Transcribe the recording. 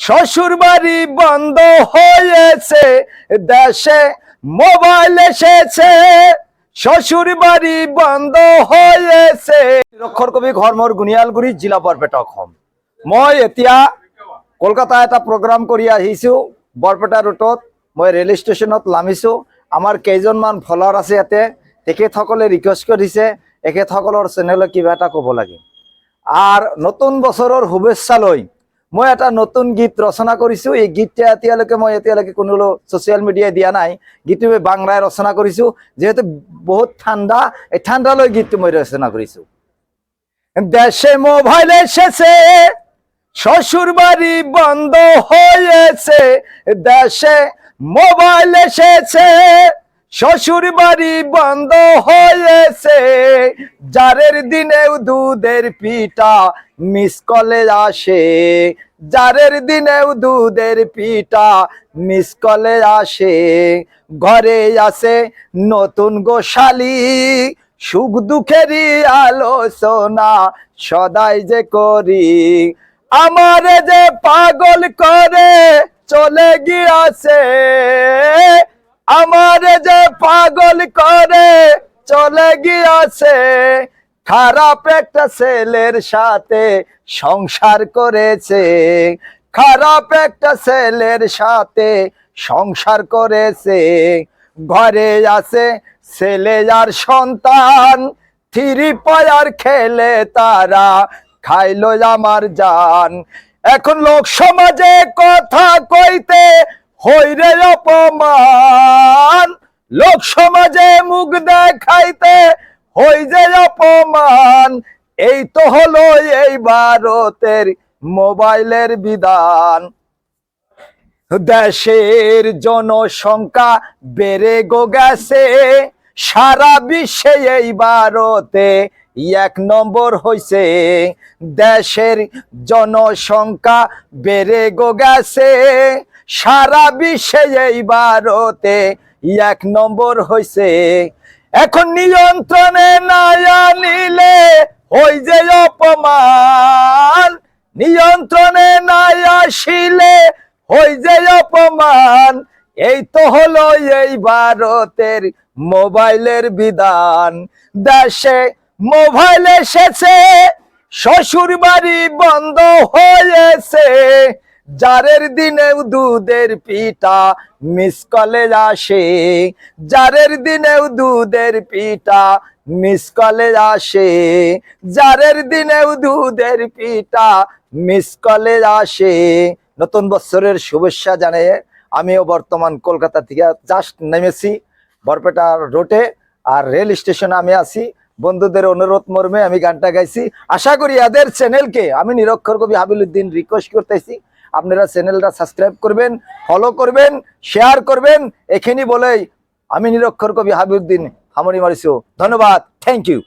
শ্বশুর বাড়ি বন্ধ হয়েছে, দেশে মোবাইল এসেছে। শ্বশুর বাড়ি বন্ধ হয়েছে। নিরক্ষর কবি ঘরমর গুনিয়ালগুৰি জিলা বৰপেটা অসম। মই এতিয়া কলকাতা এটা প্ৰগ্ৰাম কৰি আহিছোঁ। বৰপেটা ৰুটত মই ৰেল ষ্টেচনত নামিছোঁ। আমাৰ কেইজনমান ফলোৱাৰ আছে ইয়াতে, তেখেতসকলে ৰিকুৱেষ্ট কৰিছে এখেতসকলৰ চেনেলত কিবা এটা ক'ব লাগে। আর নতুন বছৰৰ শুভেচ্ছা লৈ মই এটা নতুন গীত ৰচনা কৰিছোঁ। এই গীতটা এতিয়ালৈকে কোনো ছ'চিয়েল মিডিয়ায় দিয়া নাই। গীতটো মই বাংলায় ৰচনা কৰিছোঁ, যেহেতু বহুত ঠাণ্ডা, এই ঠাণ্ডালৈ গীতটো মই রচনা কৰিছোঁ। দেশে মোবাইল এসেছে, শ্বশুর বাড়ি বন্ধ হয়েছে। দেশে মোবাইল এসেছে, শ্বশুর বাড়ি বন্ধ হয়েছে। জারের দিনেও দুধের পিঠা মিস কলে আসে। জারের দিনেও দুধের পিঠা মিস কলে আসে। ঘরে আসে নতুন গোশালী, সুখ দুঃখেরই আলোচনা সদাই যে করি। আমারে যে পাগল করে চলে গিয়াছে, আমারে যে পাগল করে চলে গিয়াছে। খারাপ একটা ছেলের সাথে সংসার করেছে, খারাপ একটা ছেলের সাথে সংসার করেছে। ঘরে আছে ছেলে আর সন্তান, থ্রি পায়ার খেলে তারা খাইলো আমার জান। এখন লোক সমাজে কথা কইতে হইরে অপমান, লোক সমাজে মুখ দেখাইতে হই যে অপমান। এই তো হলো এই ভারতের মোবাইলের বিধান। দেশের জনসংখ্যা বেড়ে গেছে, সারা বিশ্বে এই ভারতে 1 নম্বর হইছে। দেশের জনসংখ্যা বেড়ে গেছে, সারা বিশ্বে এই ভারতে 1 নম্বর হইছে। এখন নিয়ন্ত্রণে না আনিলে হই যে অপমান, নিয়ন্ত্রণে না আসিলে হই যে অপমান। এই তো হলো এই ভারতের মোবাইলের বিধান। দেশে মোবাইল এসেছে, শ্বশুর বাড়ি বন্ধ হয়েছে। জারের দিনেও দুধের পিঠা মিস কলে আসে, জারের দিনেও দুধের পিঠা মিস কলে আসে। জারের দিনেও দুধের পিঠা মিস কলে আসে। নতুন বছরের শুভেচ্ছা জানিয়ে আমিও বর্তমান কলকাতা থেকে জাস্ট নেমেছি বরপেটা রোডে, আর রেল স্টেশনে আমি আছি। বন্ধুদের অনুরোধ মর্মে আমি গানটা গাইছি। আশা করি এদের চ্যানেলকে আমি নিরক্ষর কবি হাবিলুদ্দিন রিকোয়েস্ট করতেছি, আপনারা চ্যানেলটা সাবস্ক্রাইব করবেন, ফলো করবেন, শেয়ার করবেন। এখানে বলেই আমি নিরক্ষর কবি হাবিলুদ্দিন হামরি মারিছো। ধন্যবাদ, থ্যাংক ইউ।